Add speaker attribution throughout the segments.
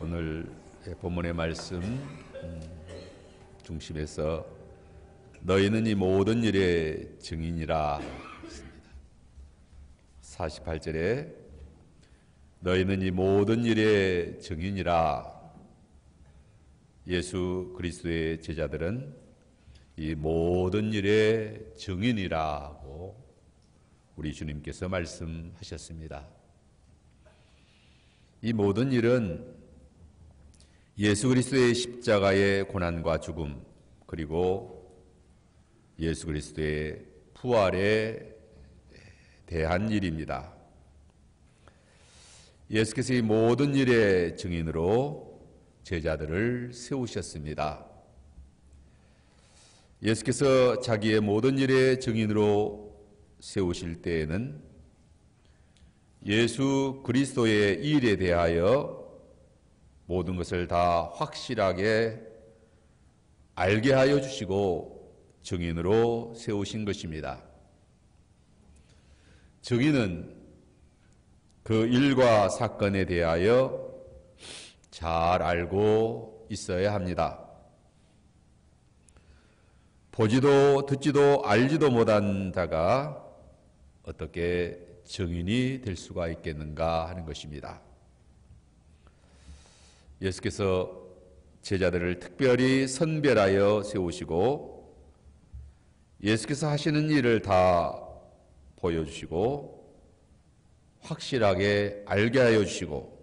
Speaker 1: 오늘 본문의 말씀 중심에서 너희는 이 모든 일의 증인이라 했습니다. 48절에 너희는 이 모든 일의 증인이라. 예수 그리스도의 제자들은 이 모든 일의 증인이라고 우리 주님께서 말씀하셨습니다. 이 모든 일은 예수 그리스도의 십자가의 고난과 죽음, 그리고 예수 그리스도의 부활에 대한 일입니다. 예수께서 이 모든 일의 증인으로 제자들을 세우셨습니다. 예수께서 자기의 모든 일의 증인으로 세우실 때에는 예수 그리스도의 일에 대하여 모든 것을 다 확실하게 알게 하여 주시고 증인으로 세우신 것입니다. 증인은 그 일과 사건에 대하여 잘 알고 있어야 합니다. 보지도 듣지도 알지도 못한 자가 어떻게 증인이 될 수가 있겠는가 하는 것입니다. 예수께서 제자들을 특별히 선별하여 세우시고 예수께서 하시는 일을 다 보여주시고 확실하게 알게 하여 주시고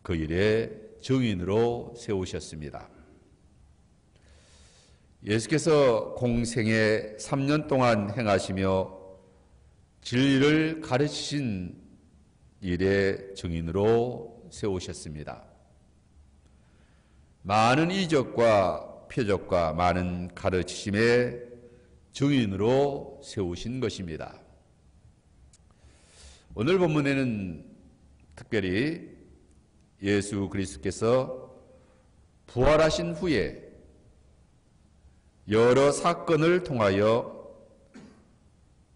Speaker 1: 그 일의 증인으로 세우셨습니다. 예수께서 공생애 3년 동안 행하시며 진리를 가르치신 일의 증인으로 세우셨습니다. 많은 이적과 표적과 많은 가르치심의 증인으로 세우신 것입니다. 오늘 본문에는 특별히 예수 그리스도께서 부활하신 후에 여러 사건을 통하여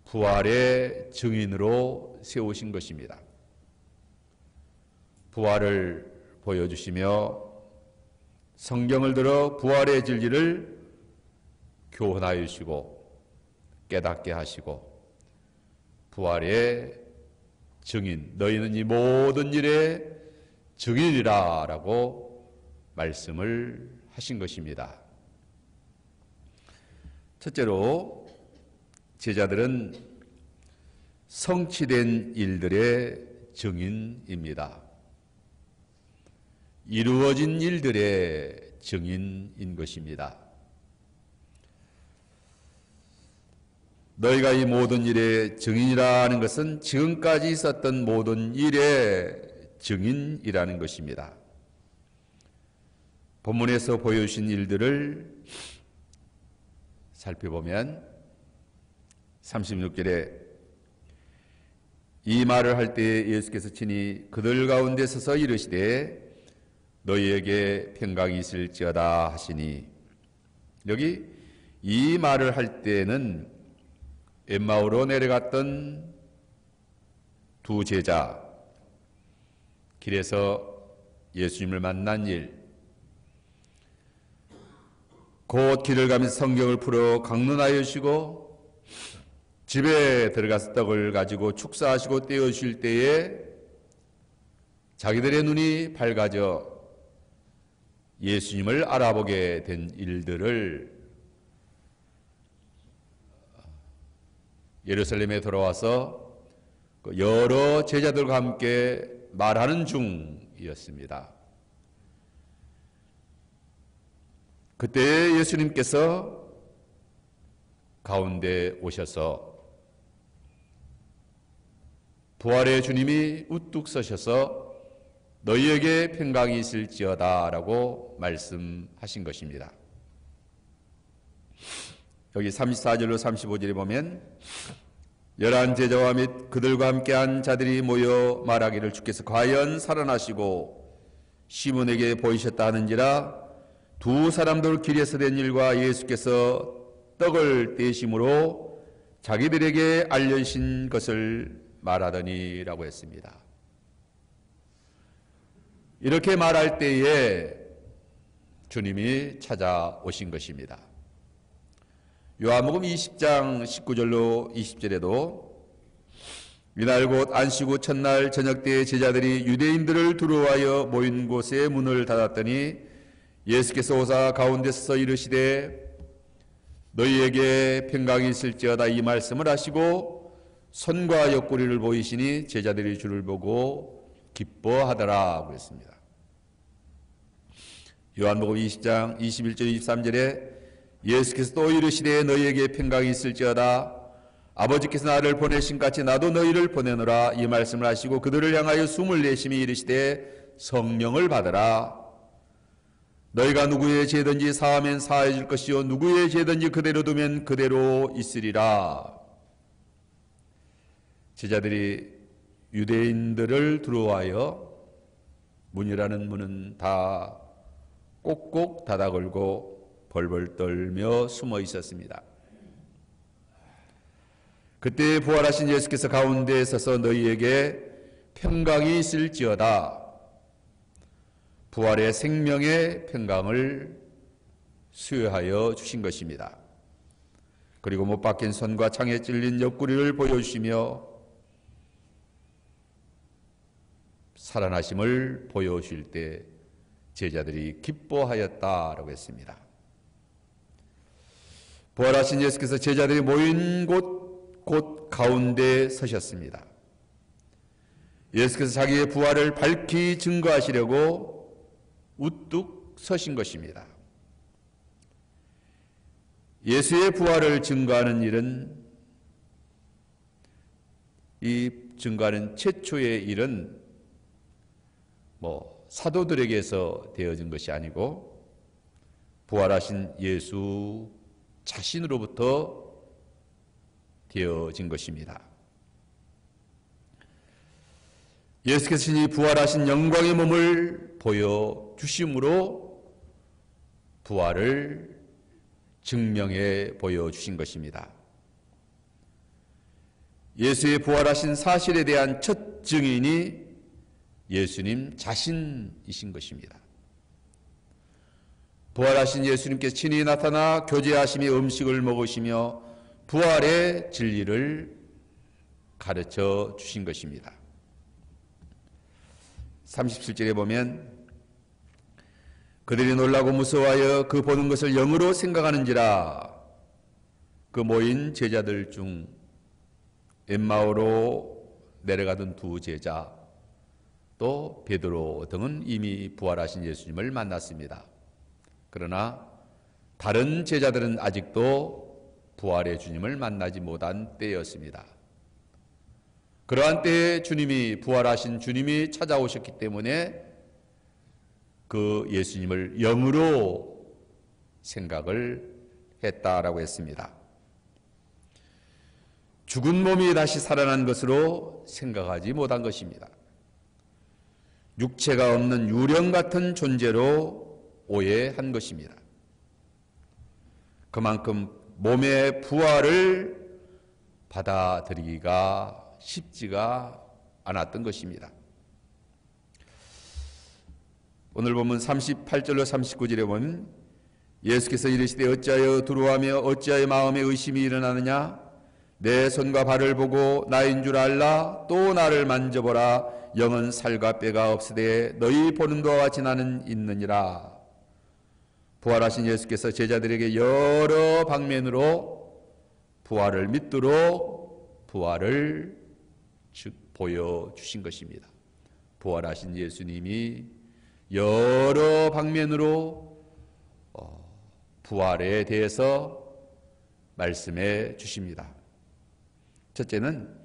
Speaker 1: 부활의 증인으로 세우신 것입니다. 부활을 보여주시며 성경을 들어 부활의 진리를 교훈하여 주시고 깨닫게 하시고 부활의 증인, 너희는 이 모든 일의 증인이라 라고 말씀을 하신 것입니다. 첫째로 제자들은 성취된 일들의 증인입니다. 이루어진 일들의 증인인 것입니다. 너희가 이 모든 일의 증인이라는 것은 지금까지 있었던 모든 일의 증인이라는 것입니다. 본문에서 보여주신 일들을 살펴보면 36절에 이 말을 할 때 예수께서 친히 그들 가운데 서서 이르시되 너희에게 평강이 있을지어다 하시니, 여기 이 말을 할 때는 엠마오로 내려갔던 두 제자, 길에서 예수님을 만난 일, 곧 길을 가면서 성경을 풀어 강론하여 주시고 집에 들어가서 떡을 가지고 축사하시고 떼어주실 때에 자기들의 눈이 밝아져 예수님을 알아보게 된 일들을 예루살렘에 돌아와서 여러 제자들과 함께 말하는 중이었습니다. 그때 예수님께서 가운데 오셔서 부활의 주님이 우뚝 서셔서 너희에게 평강이 있을지어다 라고 말씀하신 것입니다. 여기 34절로 35절에 보면 11 제자와 및 그들과 함께한 자들이 모여 말하기를 주께서 과연 살아나시고 시몬에게 보이셨다 하는지라 두 사람들 길에서 된 일과 예수께서 떡을 떼심으로 자기들에게 알려주신 것을 말하더니라고 했습니다. 이렇게 말할 때에 주님이 찾아오신 것입니다. 요한복음 20장 19절로 20절에도 이날 곧 안식 후 첫날 저녁 때에 제자들이 유대인들을 두려워하여 모인 곳에 문을 닫았더니 예수께서 오사 가운데 서서 이르시되 너희에게 평강이 있을지어다 이 말씀을 하시고 손과 옆구리를 보이시니 제자들이 주를 보고 기뻐하더라 그랬습니다. 요한복음 20장 21절 23절에 예수께서 또 이르시되 너희에게 평강이 있을지어다 아버지께서 나를 보내신 같이 나도 너희를 보내노라 이 말씀을 하시고 그들을 향하여 숨을 내쉬며 이르시되 성령을 받으라. 너희가 누구의 죄든지 사하면 사해 줄 것이요 누구의 죄든지 그대로 두면 그대로 있으리라. 제자들이 유대인들을 두려워하여 문이라는 문은 다 꼭꼭 닫아 걸고 벌벌 떨며 숨어 있었습니다. 그때 부활하신 예수께서 가운데에 서서 너희에게 평강이 있을지어다. 부활의 생명의 평강을 수여하여 주신 것입니다. 그리고 못 박힌 손과 창에 찔린 옆구리를 보여주시며 살아나심을 보여주실 때 제자들이 기뻐하였다라고 했습니다. 부활하신 예수께서 제자들이 모인 곳 가운데 서셨습니다. 예수께서 자기의 부활을 밝히 증거하시려고 우뚝 서신 것입니다. 예수의 부활을 증거하는 일은 이 증거하는 최초의 일은 사도들에게서 되어진 것이 아니고 부활하신 예수 자신으로부터 되어진 것입니다. 예수께서 신이 부활하신 영광의 몸을 보여주심으로 부활을 증명해 보여주신 것입니다. 예수의 부활하신 사실에 대한 첫 증인이 예수님 자신이신 것입니다. 부활하신 예수님께서 친히 나타나 교제하시며 음식을 먹으시며 부활의 진리를 가르쳐 주신 것입니다. 37절에 보면 그들이 놀라고 무서워하여 그 보는 것을 영으로 생각하는지라. 그 모인 제자들 중 엠마오로 내려가던 두 제자 또 베드로 등은 이미 부활하신 예수님을 만났습니다. 그러나 다른 제자들은 아직도 부활의 주님을 만나지 못한 때였습니다. 그러한 때에 부활하신 주님이 찾아오셨기 때문에 그 예수님을 영으로 생각을 했다라고 했습니다. 죽은 몸이 다시 살아난 것으로 생각하지 못한 것입니다. 육체가 없는 유령 같은 존재로 오해한 것입니다. 그만큼 몸의 부활을 받아들이기가 쉽지가 않았던 것입니다. 오늘 보면 38절로 39절에 보면 예수께서 이르시되 어찌하여 두려워하며 어찌하여 마음에 의심이 일어나느냐 내 손과 발을 보고 나인 줄 알라 또 나를 만져보라 영은 살과 뼈가 없으되 너희 보는 바와 같이 나는 있느니라. 부활하신 예수께서 제자들에게 여러 방면으로 부활을 믿도록 부활을 보여주신 것입니다. 부활하신 예수님이 여러 방면으로 부활에 대해서 말씀해 주십니다. 첫째는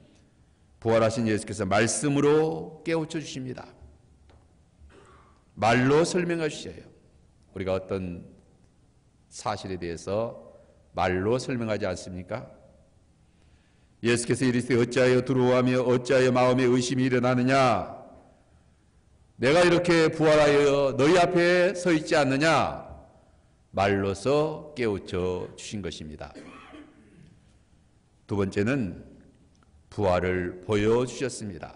Speaker 1: 부활하신 예수께서 말씀으로 깨우쳐 주십니다. 말로 설명해 주셔요. 우리가 어떤 사실에 대해서 말로 설명하지 않습니까? 예수께서 이르시되 어찌하여 두려워하며 어찌하여 마음에 의심이 일어나느냐 내가 이렇게 부활하여 너희 앞에 서 있지 않느냐 말로서 깨우쳐 주신 것입니다. 두 번째는 부활을 보여주셨습니다.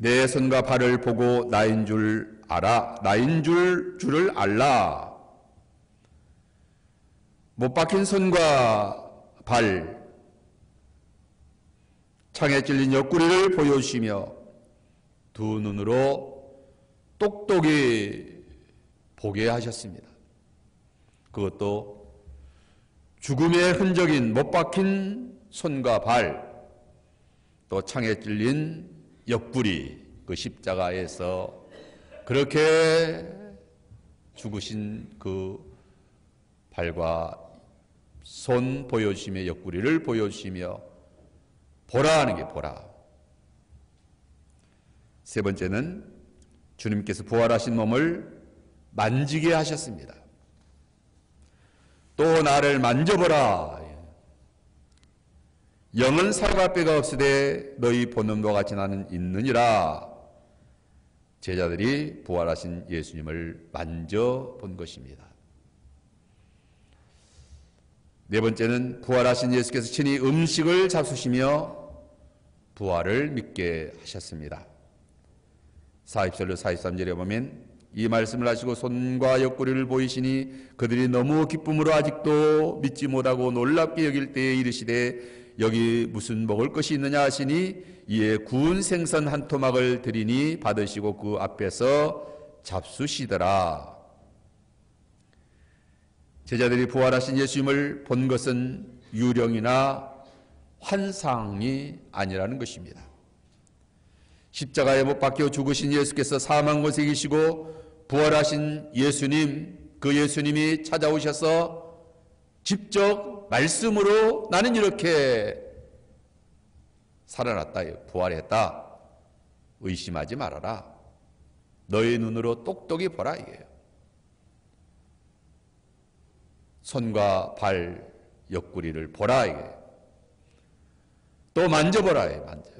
Speaker 1: 내 손과 발을 보고 나인 줄 알아. 나인 줄을 알라. 못 박힌 손과 발, 창에 찔린 옆구리를 보여주시며 두 눈으로 똑똑히 보게 하셨습니다. 그것도 죽음의 흔적인 못 박힌 손과 발, 또 창에 찔린 옆구리, 그 십자가에서 그렇게 죽으신 그 발과 손 보여주시며 옆구리를 보여주시며 보라 하는 게 보라. 세 번째는 주님께서 부활하신 몸을 만지게 하셨습니다. 또 나를 만져보라. 영은 살과 뼈가 없으되 너희 보는 바 같이 나는 있느니라. 제자들이 부활하신 예수님을 만져본 것입니다. 네 번째는 부활하신 예수께서 친히 음식을 잡수시며 부활을 믿게 하셨습니다. 40절로 43절에 보면 이 말씀을 하시고 손과 옆구리를 보이시니 그들이 너무 기쁨으로 아직도 믿지 못하고 놀랍게 여길 때에 이르시되 여기 무슨 먹을 것이 있느냐 하시니 이에 구운 생선 한 토막을 드리니 받으시고 그 앞에서 잡수시더라. 제자들이 부활하신 예수님을 본 것은 유령이나 환상이 아니라는 것입니다. 십자가에 못 박혀 죽으신 예수께서 사망 곳에 계시고 부활하신 예수님, 그 예수님이 찾아오셔서 직접 말씀으로 나는 이렇게 살아났다, 부활했다, 의심하지 말아라, 너의 눈으로 똑똑히 보라 이게요. 손과 발 옆구리를 보라 이게. 또 만져보라 이게. 만져.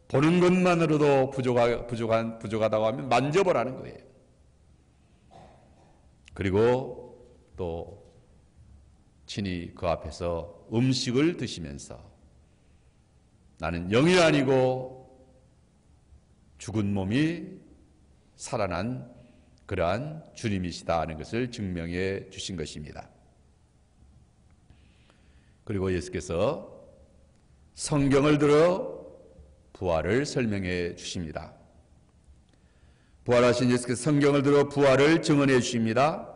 Speaker 1: 보는 것만으로도 부족하다고 하면 만져보라는 거예요. 그리고 또 친히 그 앞에서 음식을 드시면서 나는 영이 아니고 죽은 몸이 살아난 그러한 주님이시다 하는 것을 증명해 주신 것입니다. 그리고 예수께서 성경을 들어 부활을 설명해 주십니다. 부활하신 예수께서 성경을 들어 부활을 증언해 주십니다.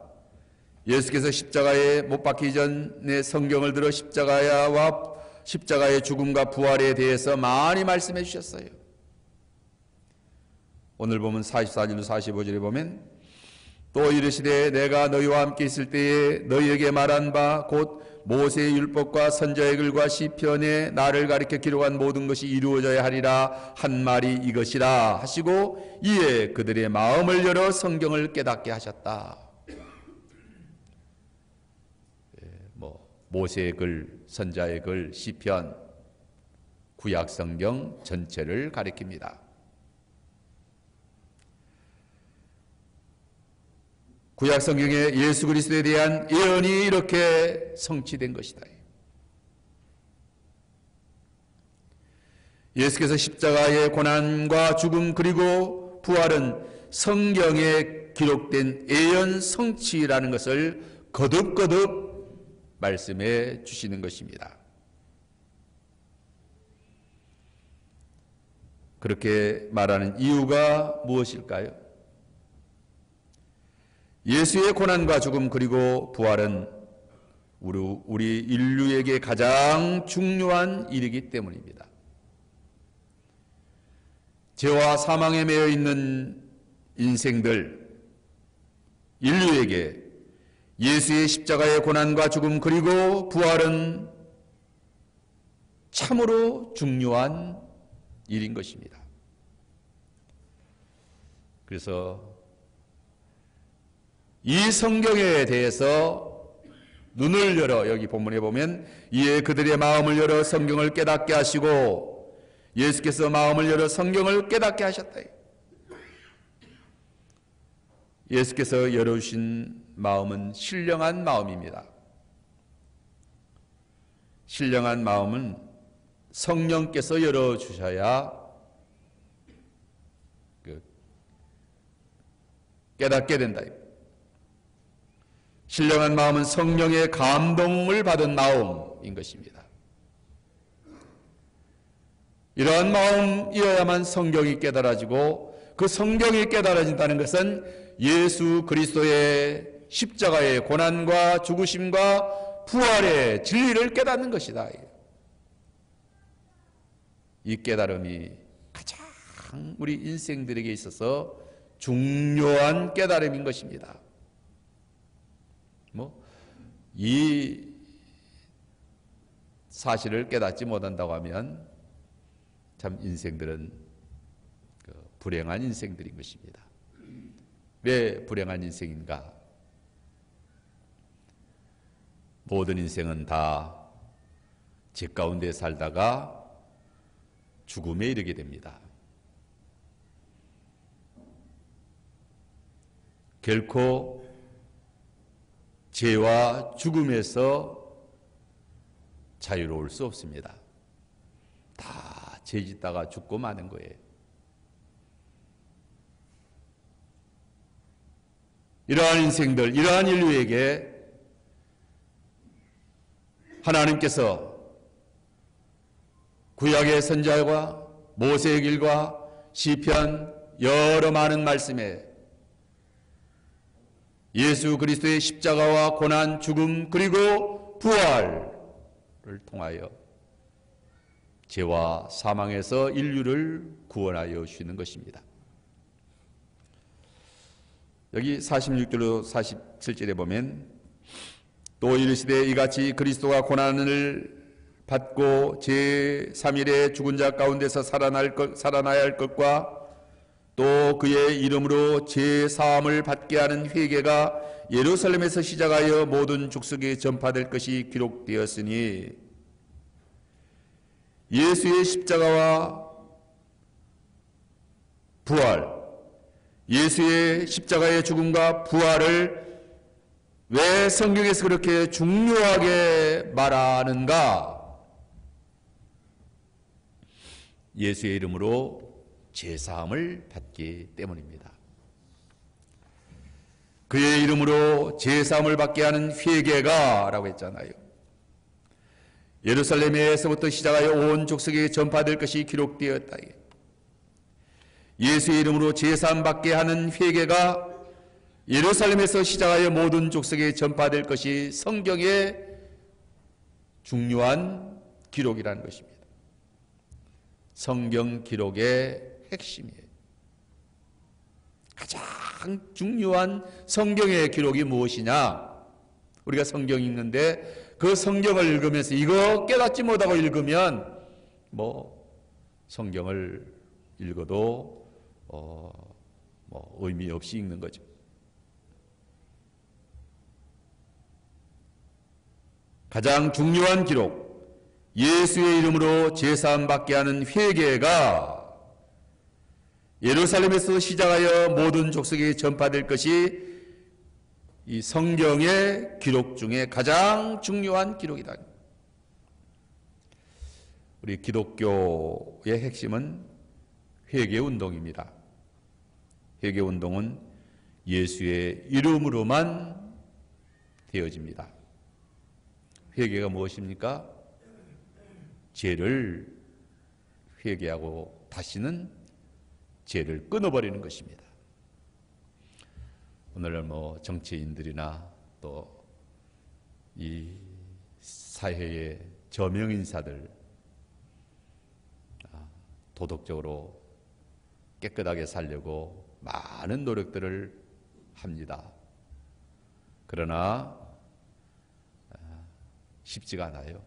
Speaker 1: 예수께서 십자가에 못 박히기 전에 성경을 들어 십자가의 죽음과 부활에 대해서 많이 말씀해 주셨어요. 오늘 보면 44절로 45절에 보면 또 이르시되 내가 너희와 함께 있을 때에 너희에게 말한 바 곧 모세의 율법과 선지자의 글과 시편에 나를 가리켜 기록한 모든 것이 이루어져야 하리라 한 말이 이것이라 하시고 이에 그들의 마음을 열어 성경을 깨닫게 하셨다. 모세의 글, 선지자의 글, 시편, 구약 성경 전체를 가리킵니다. 구약 성경에 예수 그리스도에 대한 예언이 이렇게 성취된 것이다. 예수께서 십자가의 고난과 죽음 그리고 부활은 성경에 기록된 예언 성취라는 것을 거듭거듭 말씀해 주시는 것입니다. 그렇게 말하는 이유가 무엇일까요? 예수의 고난과 죽음 그리고 부활은 우리 인류에게 가장 중요한 일이기 때문입니다. 죄와 사망에 매여 있는 인생들, 인류에게 예수의 십자가의 고난과 죽음 그리고 부활은 참으로 중요한 일인 것입니다. 그래서 이 성경에 대해서 눈을 열어, 여기 본문에 보면 이에 그들의 마음을 열어 성경을 깨닫게 하시고 예수께서 마음을 열어 성경을 깨닫게 하셨다. 예수께서 열어주신 마음은 신령한 마음입니다. 신령한 마음은 성령께서 열어주셔야 깨닫게 된다. 신령한 마음은 성령의 감동을 받은 마음인 것입니다. 이러한 마음이어야만 성경이 깨달아지고, 그 성경이 깨달아진다는 것은 예수 그리스도의 십자가의 고난과 죽으심과 부활의 진리를 깨닫는 것이다. 이 깨달음이 가장 우리 인생들에게 있어서 중요한 깨달음인 것입니다. 이 사실을 깨닫지 못한다고 하면 참 인생들은 불행한 인생들인 것입니다. 왜 불행한 인생인가? 모든 인생은 다 죄 가운데 살다가 죽음에 이르게 됩니다. 결코 죄와 죽음에서 자유로울 수 없습니다. 다 죄 짓다가 죽고 마는 거예요. 이러한 인생들, 이러한 인류에게 하나님께서 구약의 선지자와 모세의 길과 시편 여러 많은 말씀에 예수 그리스도의 십자가와 고난, 죽음, 그리고 부활을 통하여 죄와 사망에서 인류를 구원하여 주시는 것입니다. 여기 46절로 47절에 보면 또 이르시되 이같이 그리스도가 고난을 받고 제3일에 죽은 자 가운데서 살아나야 할 것과 또 그의 이름으로 제사함을 받게 하는 회개가 예루살렘에서 시작하여 모든 족속에 전파될 것이 기록되었으니 예수의 십자가와 부활, 예수의 십자가의 죽음과 부활을 왜 성경에서 그렇게 중요하게 말하는가? 예수의 이름으로 제사함을 받기 때문입니다. 그의 이름으로 제사함을 받게 하는 회개가 라고 했잖아요. 예루살렘에서부터 시작하여 온 족속에 전파될 것이 기록되었다. 예수의 이름으로 제사함 받게 하는 회개가 예루살렘에서 시작하여 모든 족속에 전파될 것이 성경의 중요한 기록이라는 것입니다. 성경 기록의 핵심이에요. 가장 중요한 성경의 기록이 무엇이냐? 우리가 성경 읽는데 그 성경을 읽으면서 이거 깨닫지 못하고 읽으면 성경을 읽어도 의미 없이 읽는 거죠. 가장 중요한 기록, 예수의 이름으로 제사함 받게 하는 회개가 예루살렘에서 시작하여 모든 족속에 전파될 것이 이 성경의 기록 중에 가장 중요한 기록이다. 우리 기독교의 핵심은 회개운동입니다. 회개운동은 예수의 이름으로만 되어집니다. 회개가 무엇입니까? 죄를 회개하고 다시는 죄를 끊어버리는 것입니다. 오늘날 정치인들이나 또 이 사회의 저명인사들 도덕적으로 깨끗하게 살려고 많은 노력들을 합니다. 그러나 쉽지가 않아요.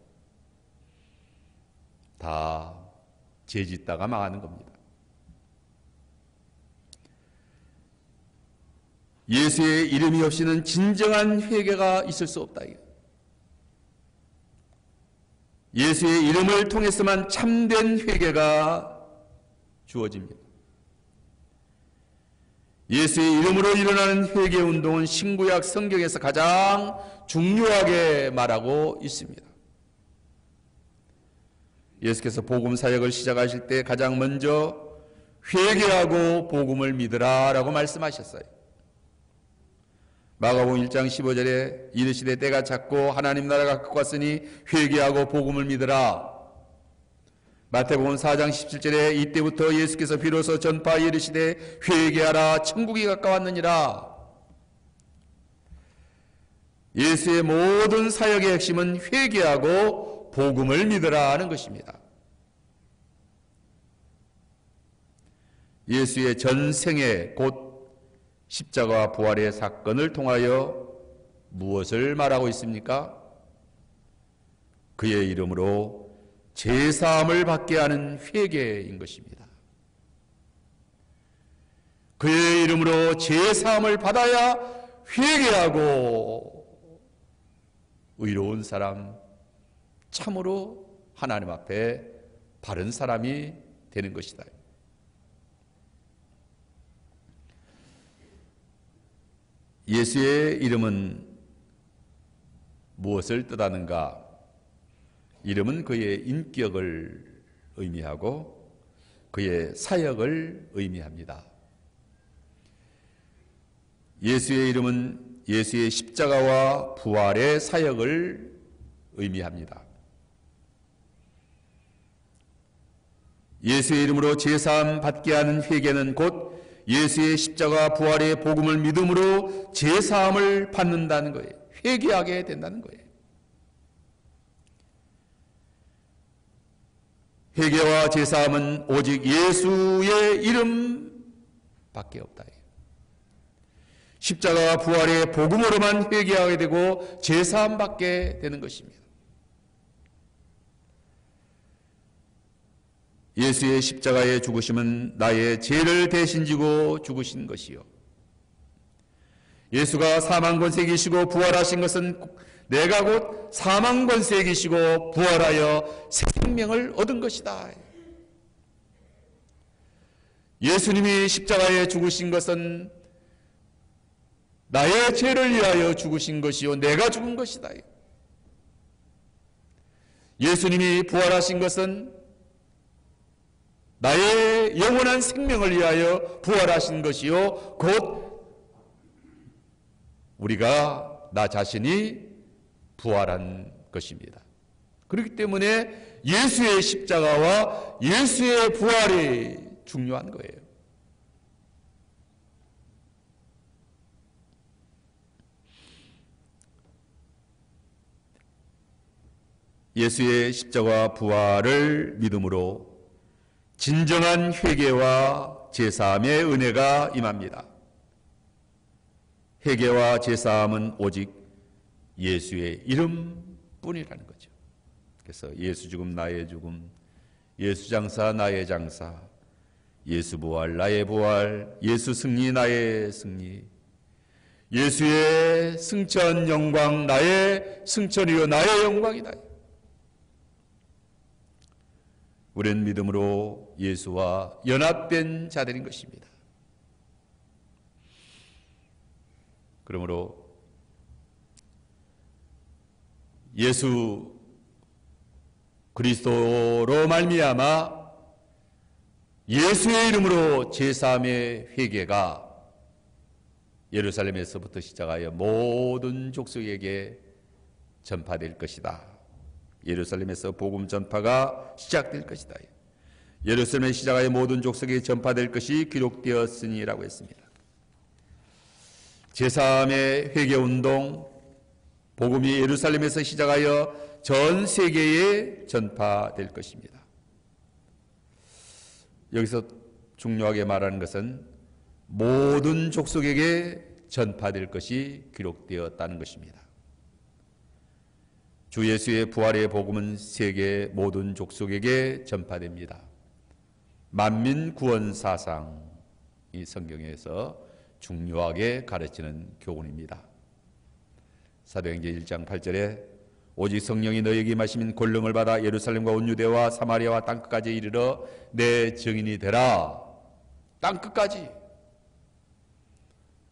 Speaker 1: 다 죄 짓다가 망하는 겁니다. 예수의 이름이 없이는 진정한 회개가 있을 수 없다. 예수의 이름을 통해서만 참된 회개가 주어집니다. 예수의 이름으로 일어나는 회개운동은 신구약 성경에서 가장 중요하게 말하고 있습니다. 예수께서 복음 사역을 시작하실 때 가장 먼저 회개하고 복음을 믿으라 라고 말씀하셨어요. 마가복음 1장 15절에 이르시되 때가 찼고 하나님 나라가 가까웠으니 회개하고 복음을 믿으라. 마태복음 4장 17절에 이때부터 예수께서 비로소 전파하여 이르시되 회개하라 천국이 가까웠느니라. 예수의 모든 사역의 핵심은 회개하고 복음을 믿으라 하는 것입니다. 예수의 전생애 곧 십자가와 부활의 사건을 통하여 무엇을 말하고 있습니까? 그의 이름으로 제사함을 받게 하는 회개인 것입니다. 그의 이름으로 제사함을 받아야 회개하고 의로운 사람, 참으로 하나님 앞에 바른 사람이 되는 것이다. 예수의 이름은 무엇을 뜻하는가? 이름은 그의 인격을 의미하고 그의 사역을 의미합니다. 예수의 이름은 예수의 십자가와 부활의 사역을 의미합니다. 예수의 이름으로 제사함 받게 하는 회개는 곧 예수의 십자가 부활의 복음을 믿음으로 제사함을 받는다는 거예요. 회개하게 된다는 거예요. 회개와 제사함은 오직 예수의 이름밖에 없다. 십자가와 부활의 복음으로만 회개하게 되고 제사함 받게 되는 것입니다. 예수의 십자가의 죽으심은 나의 죄를 대신 지고 죽으신 것이요. 예수가 사망 권세 이기시고 부활하신 것은 내가 곧 사망 권세 이기시고 부활하여 새 생명을 얻은 것이다. 예수님이 십자가에 죽으신 것은 나의 죄를 위하여 죽으신 것이요 내가 죽은 것이다. 예수님이 부활하신 것은 나의 영원한 생명을 위하여 부활하신 것이요 곧 우리가 나 자신이 부활한 것입니다. 그렇기 때문에 예수의 십자가와 예수의 부활이 중요한 거예요. 예수의 십자가 부활을 믿음으로 진정한 회개와 제사함의 은혜가 임합니다. 회개와 제사함은 오직 예수의 이름뿐이라는 거죠. 그래서 예수 죽음 나의 죽음, 예수 장사 나의 장사, 예수 부활 나의 부활, 예수 승리 나의 승리, 예수의 승천 영광 나의 승천이요 나의 영광이다. 우리는 믿음으로 예수와 연합된 자들인 것입니다. 그러므로 예수 그리스도로 말미암아 예수의 이름으로 제사함의 회개가 예루살렘에서부터 시작하여 모든 족속에게 전파될 것이다. 예루살렘에서 복음 전파가 시작될 것이다. 예루살렘에 시작하여 모든 족속에 전파될 것이 기록되었으니라고 했습니다. 제사함의 회개운동, 복음이 예루살렘에서 시작하여 전 세계에 전파될 것입니다. 여기서 중요하게 말하는 것은 모든 족속에게 전파될 것이 기록되었다는 것입니다. 주 예수의 부활의 복음은 세계 모든 족속에게 전파됩니다. 만민 구원 사상이 성경에서 중요하게 가르치는 교훈입니다. 사도행전 1장 8절에 오직 성령이 너희에게 임하시면 권능을 받아 예루살렘과 온 유대와 사마리아와 땅끝까지 이르러 내 증인이 되라. 땅끝까지.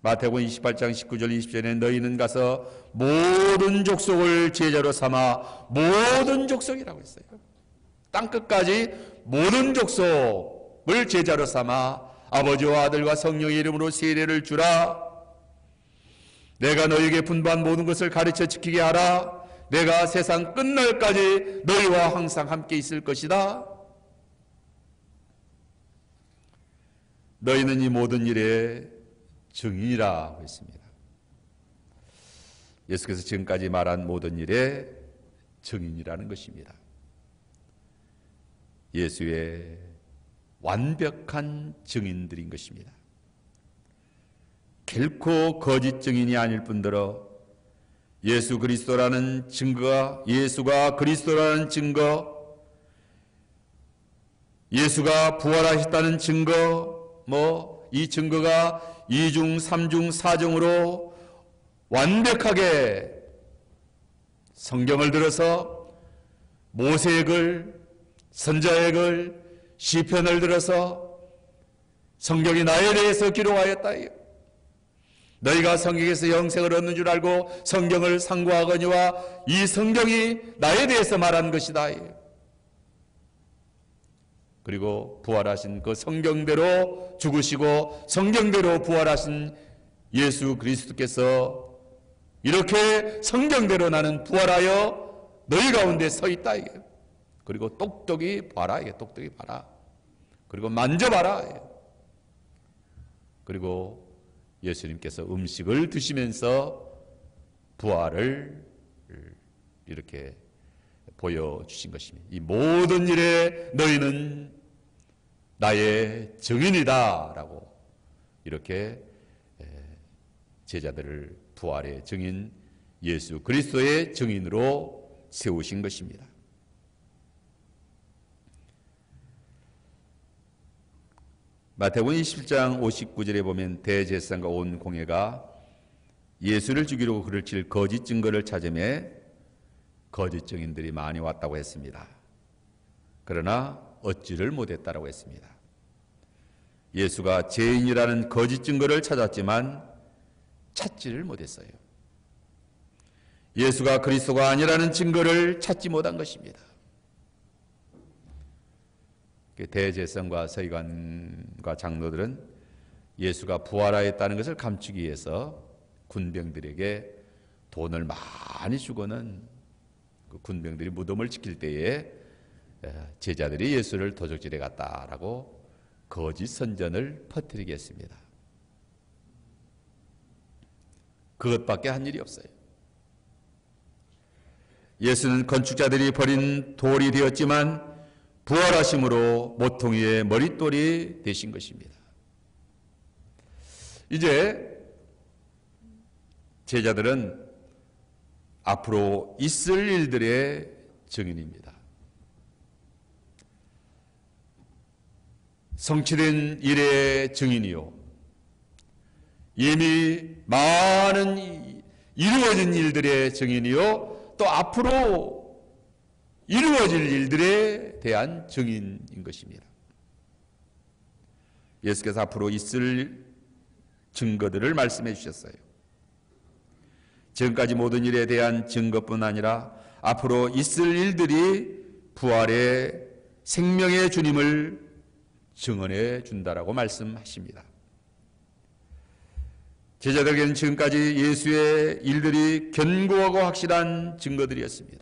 Speaker 1: 마태복음 28장 19절 20절에 너희는 가서 모든 족속을 제자로 삼아 모든 족속이라고 했어요. 땅끝까지 모든 족속을 제자로 삼아 아버지와 아들과 성령의 이름으로 세례를 주라. 내가 너희에게 분부한 모든 것을 가르쳐 지키게 하라. 내가 세상 끝날까지 너희와 항상 함께 있을 것이다. 너희는 이 모든 일의 증인이라 했습니다. 예수께서 지금까지 말한 모든 일의 증인이라는 것입니다. 예수의 완벽한 증인들인 것입니다. 결코 거짓 증인이 아닐 뿐더러 예수 그리스도라는 증거가, 예수가 그리스도라는 증거, 예수가 부활하셨다는 증거, 이 증거가 2중, 3중, 4중으로 완벽하게 성경을 들어서 모세의 글, 선자의 글, 시편을 들어서 성경이 나에 대해서 기록하였다. 너희가 성경에서 영생을 얻는 줄 알고 성경을 상고하거니와 이 성경이 나에 대해서 말한 것이다. 그리고 부활하신 그 성경대로 죽으시고 성경대로 부활하신 예수 그리스도께서 이렇게 성경대로 나는 부활하여 너희 가운데 서 있다. 그리고 똑똑히 봐라. 똑똑히 봐라. 그리고 만져봐라. 그리고 예수님께서 음식을 드시면서 부활을 이렇게 보여주신 것입니다. 이 모든 일에 너희는 나의 증인이다 라고 이렇게 제자들을 부활의 증인 예수 그리스도의 증인으로 세우신 것입니다. 마태복음 27장 59절에 보면 대제사장과 온 공회가 예수를 죽이려고 그를 칠 거짓 증거를 찾으며 거짓 증인들이 많이 왔다고 했습니다. 그러나 얻지를 못했다고 했습니다. 예수가 죄인이라는 거짓 증거를 찾았지만 찾지를 못했어요. 예수가 그리스도가 아니라는 증거를 찾지 못한 것입니다. 대제사장과 서기관과 장로들은 예수가 부활하였다는 것을 감추기 위해서 군병들에게 돈을 많이 주고는 그 군병들이 무덤을 지킬 때에 제자들이 예수를 도적질해 갔다라고 거짓 선전을 퍼뜨리게 했습니다. 그것밖에 한 일이 없어요. 예수는 건축자들이 버린 돌이 되었지만 부활하심으로 모퉁이의 머릿돌이 되신 것입니다. 이제 제자들은 앞으로 있을 일들의 증인입니다. 성취된 일의 증인이요, 이미 많은 이루어진 일들의 증인이요, 또 앞으로 이루어질 일들에 대한 증인인 것입니다. 예수께서 앞으로 있을 증거들을 말씀해 주셨어요. 지금까지 모든 일에 대한 증거뿐 아니라 앞으로 있을 일들이 부활의 생명의 주님을 증언해 준다라고 말씀하십니다. 제자들에게는 지금까지 예수의 일들이 견고하고 확실한 증거들이었습니다.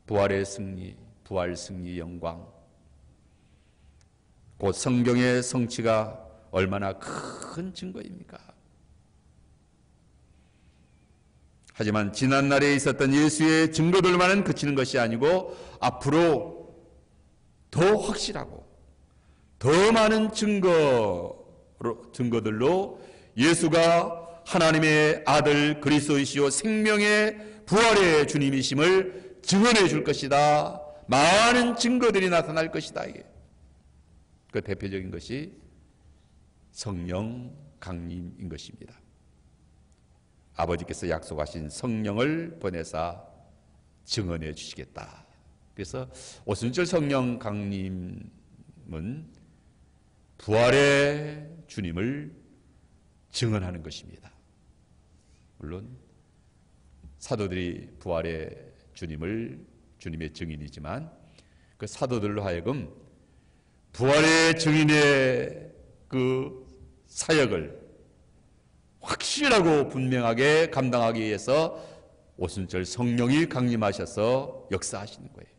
Speaker 1: 부활의 승리, 부활 승리 영광, 곧 성경의 성취가 얼마나 큰 증거입니까? 하지만 지난날에 있었던 예수의 증거들만은 그치는 것이 아니고 앞으로 더 확실하고 더 많은 증거들로 예수가 하나님의 아들 그리스도이시요 생명의 부활의 주님이심을 증언해 줄 것이다. 많은 증거들이 나타날 것이다. 그 대표적인 것이 성령 강림인 것입니다. 아버지께서 약속하신 성령을 보내사 증언해 주시겠다. 그래서 오순절 성령 강림은 부활의 주님을 증언하는 것입니다. 물론 사도들이 부활의 주님의 증인이지만 그 사도들로 하여금 부활의 증인의 그 사역을 확실하고 분명하게 감당하기 위해서 오순절 성령이 강림하셔서 역사하시는 거예요.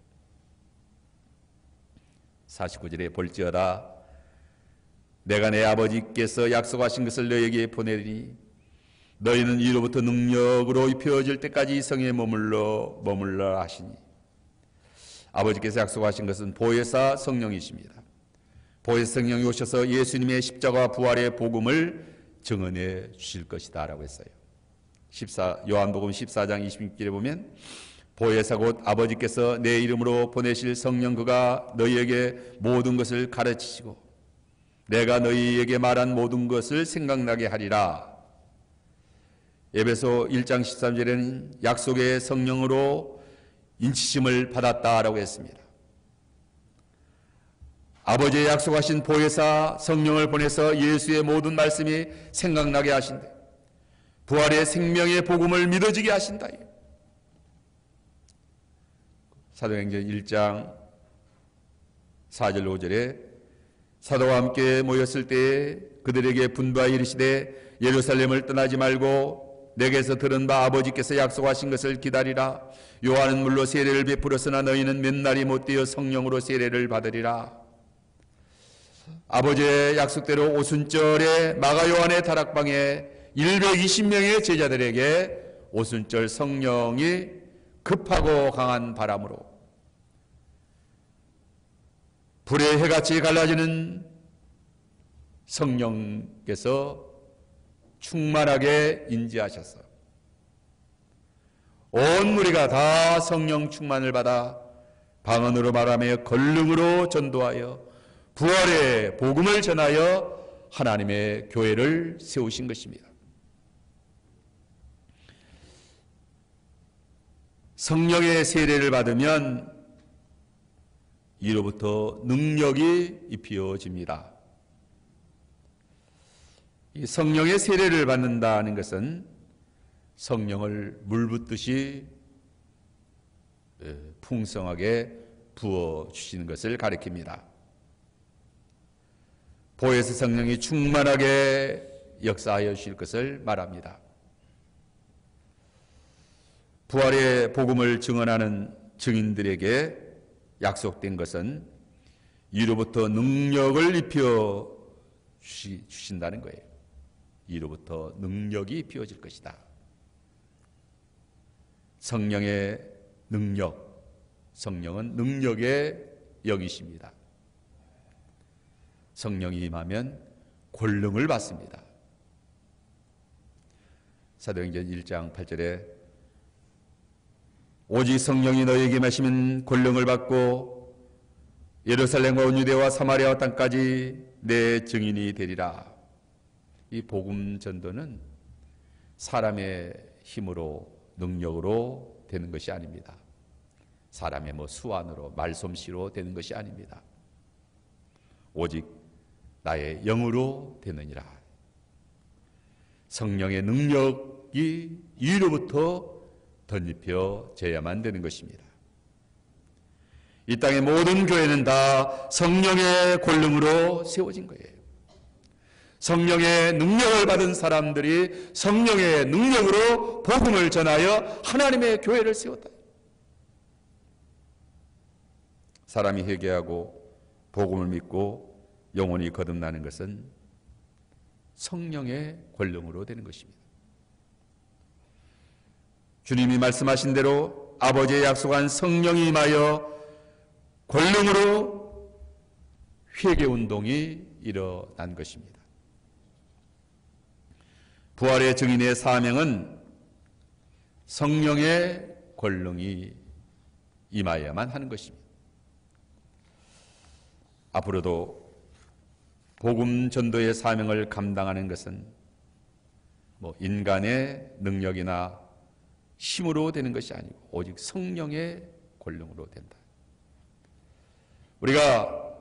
Speaker 1: 49절에 볼지어다 내가 내 아버지께서 약속하신 것을 너에게 보내리니 너희는 이로부터 능력으로 입혀질 때까지 이 성에 머물러 하시니 아버지께서 약속하신 것은 보혜사 성령이십니다. 보혜사 성령이 오셔서 예수님의 십자가와 부활의 복음을 증언해 주실 것이다 라고 했어요. 요한복음 14장 26절에 보면 보혜사 곧 아버지께서 내 이름으로 보내실 성령 그가 너희에게 모든 것을 가르치시고 내가 너희에게 말한 모든 것을 생각나게 하리라. 에베소 1장 13절에는 약속의 성령으로 인치심을 받았다라고 했습니다. 아버지의 약속하신 보혜사 성령을 보내서 예수의 모든 말씀이 생각나게 하신다. 부활의 생명의 복음을 믿어지게 하신다. 사도행전 1장 4절 5절에 사도와 함께 모였을 때에 그들에게 분부하여 이르시되 예루살렘을 떠나지 말고 내게서 들은 바 아버지께서 약속하신 것을 기다리라. 요한은 물로 세례를 베풀었으나 너희는 몇 날이 못되어 성령으로 세례를 받으리라. 아버지의 약속대로 오순절에 마가 요한의 다락방에 120명의 제자들에게 오순절 성령이 급하고 강한 바람으로 불의 해같이 갈라지는 성령께서 충만하게 인지하셔서 온 무리가 다 성령 충만을 받아 방언으로 말하며 권능으로 전도하여 부활의 복음을 전하여 하나님의 교회를 세우신 것입니다. 성령의 세례를 받으면 이로부터 능력이 입혀집니다. 이 성령의 세례를 받는다는 것은 성령을 물 붓듯이 풍성하게 부어주시는 것을 가리킵니다. 보혜사 성령이 충만하게 역사하여 주실 것을 말합니다. 부활의 복음을 증언하는 증인들에게 약속된 것은 이로부터 능력을 입혀 주신다는 거예요. 이로부터 능력이 입혀질 것이다. 성령의 능력, 성령은 능력의 영이십니다. 성령이 임하면 권능을 받습니다. 사도행전 1장 8절에 오직 성령이 너희에게 마시면 권능을 받고 예루살렘과 온 유대와 사마리아 땅까지 내 증인이 되리라. 이 복음 전도는 사람의 힘으로 능력으로 되는 것이 아닙니다. 사람의 수완으로 말솜씨로 되는 것이 아닙니다. 오직 나의 영으로 되느니라. 성령의 능력이 위로부터 덧입혀져야만 되는 것입니다. 이 땅의 모든 교회는 다 성령의 권능으로 세워진 거예요. 성령의 능력을 받은 사람들이 성령의 능력으로 복음을 전하여 하나님의 교회를 세웠다. 사람이 회개하고 복음을 믿고 영혼이 거듭나는 것은 성령의 권능으로 되는 것입니다. 주님이 말씀하신 대로 아버지의 약속한 성령이 임하여 권능으로 회개운동이 일어난 것입니다. 부활의 증인의 사명은 성령의 권능이 임하여야만 하는 것입니다. 앞으로도 복음 전도의 사명을 감당하는 것은 인간의 능력이나 힘으로 되는 것이 아니고 오직 성령의 권능으로 된다. 우리가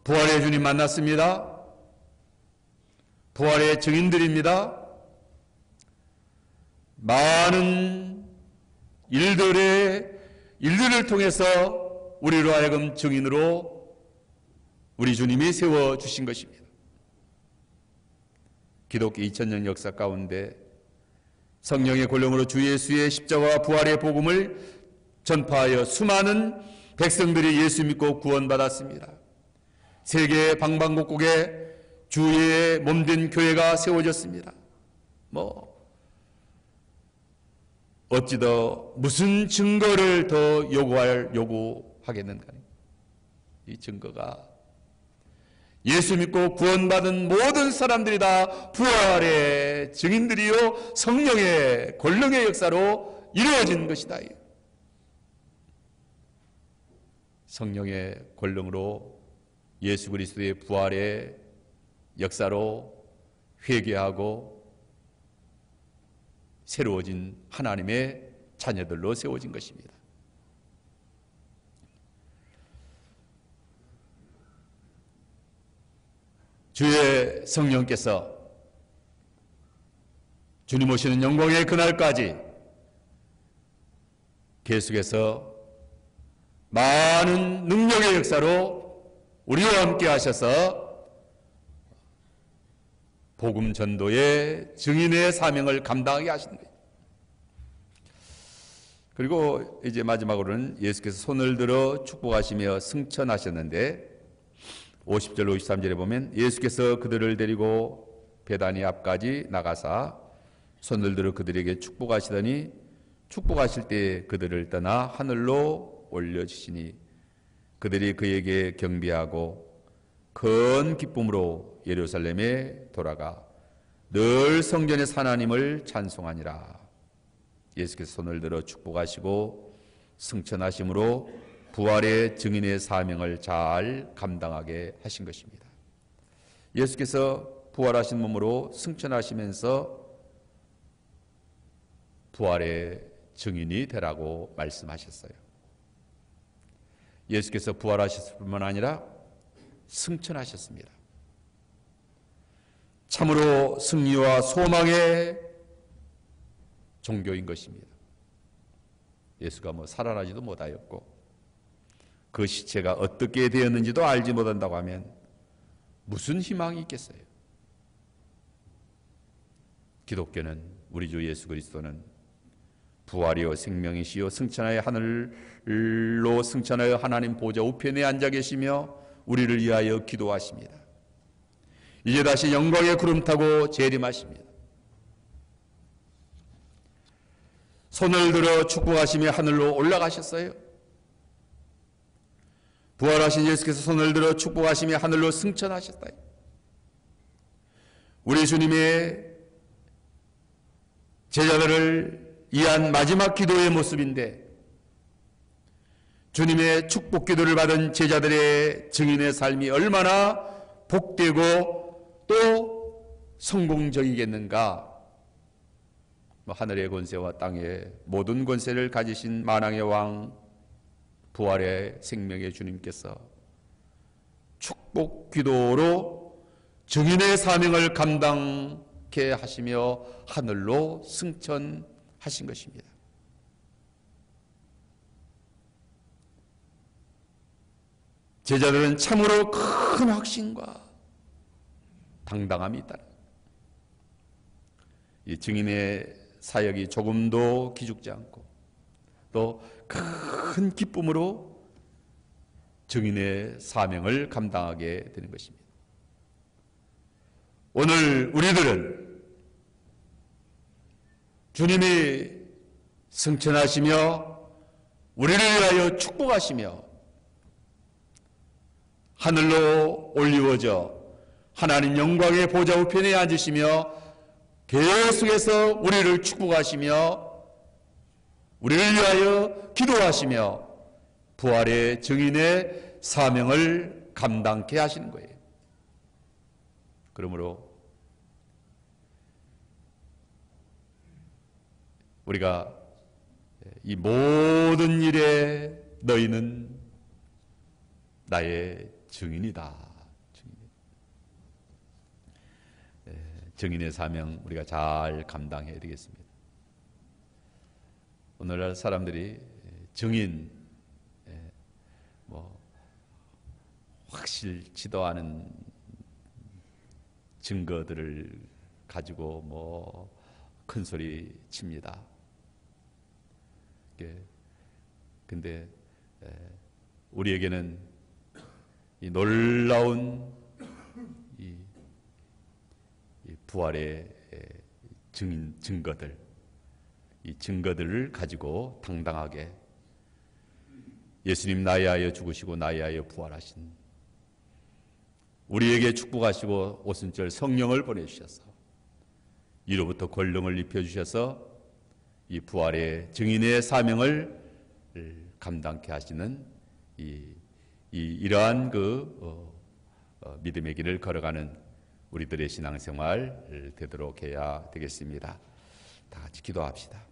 Speaker 1: 부활의 주님 만났습니다. 부활의 증인들입니다. 많은 일들을 통해서 우리로 하여금 증인으로 우리 주님이 세워주신 것입니다. 기독교 2000년 역사 가운데 성령의 권능으로 주 예수의 십자가와 부활의 복음을 전파하여 수많은 백성들이 예수 믿고 구원받았습니다. 세계 방방곡곡에 주의 몸된 교회가 세워졌습니다. 어찌 더 무슨 증거를 더 요구하겠는가? 이 증거가 예수 믿고 구원받은 모든 사람들이 다 부활의 증인들이요 성령의 권능의 역사로 이루어진 것이다. 성령의 권능으로 예수 그리스도의 부활의 역사로 회개하고 새로워진 하나님의 자녀들로 세워진 것입니다. 주의 성령께서 주님 오시는 영광의 그날까지 계속해서 많은 능력의 역사로 우리와 함께 하셔서 복음 전도의 증인의 사명을 감당하게 하시는 거예요. 그리고 이제 마지막으로는 예수께서 손을 들어 축복하시며 승천하셨는데 50절 53절에 보면 예수께서 그들을 데리고 베다니 앞까지 나가사 손을 들어 그들에게 축복하시더니 축복하실 때 그들을 떠나 하늘로 올려주시니 그들이 그에게 경배하고 큰 기쁨으로 예루살렘에 돌아가 늘 성전에서 하나님을 찬송하니라. 예수께서 손을 들어 축복하시고 승천하심으로 부활의 증인의 사명을 잘 감당하게 하신 것입니다. 예수께서 부활하신 몸으로 승천하시면서 부활의 증인이 되라고 말씀하셨어요. 예수께서 부활하셨을 뿐만 아니라 승천하셨습니다. 참으로 승리와 소망의 종교인 것입니다. 예수가 살아나지도 못하였고 그 시체가 어떻게 되었는지도 알지 못한다고 하면 무슨 희망이 있겠어요? 기독교는 우리 주 예수 그리스도는 부활이요 생명이시요 승천하여 하늘로 승천하여 하나님 보좌 우편에 앉아 계시며 우리를 위하여 기도하십니다. 이제 다시 영광의 구름 타고 재림하십니다. 손을 들어 축복하시며 하늘로 올라가셨어요. 부활하신 예수께서 손을 들어 축복하시며 하늘로 승천하셨다. 우리 주님의 제자들을 위한 마지막 기도의 모습인데 주님의 축복 기도를 받은 제자들의 증인의 삶이 얼마나 복되고 또 성공적이겠는가. 하늘의 권세와 땅의 모든 권세를 가지신 만왕의 왕 부활의 생명의 주님께서 축복 기도로 증인의 사명을 감당케 하시며 하늘로 승천하신 것입니다. 제자들은 참으로 큰 확신과 당당함이 있다. 이 증인의 사역이 조금도 기죽지 않고 또 큰 기쁨으로 증인의 사명을 감당하게 되는 것입니다. 오늘 우리들은 주님이 승천하시며 우리를 위하여 축복하시며 하늘로 올리워져 하나님 영광의 보좌 우편에 앉으시며 계속해서 우리를 축복하시며 우리를 위하여 기도하시며 부활의 증인의 사명을 감당케 하시는 거예요. 그러므로 우리가 이 모든 일에 너희는 나의 증인이다. 증인의 사명 우리가 잘 감당해야 되겠습니다. 오늘날 사람들이 증인 확실치도 않은 증거들을 가지고 뭐 큰 소리 칩니다. 근데 우리에게는 이 놀라운 이 부활의 증거들, 이 증거들을 가지고 당당하게 예수님 나에 하여 죽으시고 나에 하여 부활하신, 우리에게 축복하시고 오순절 성령을 보내주셔서 이로부터 권능을 입혀주셔서 이 부활의 증인의 사명을 감당케 하시는 이러한 믿음의 길을 걸어가는 우리들의 신앙생활 되도록 해야 되겠습니다. 다 같이 기도합시다.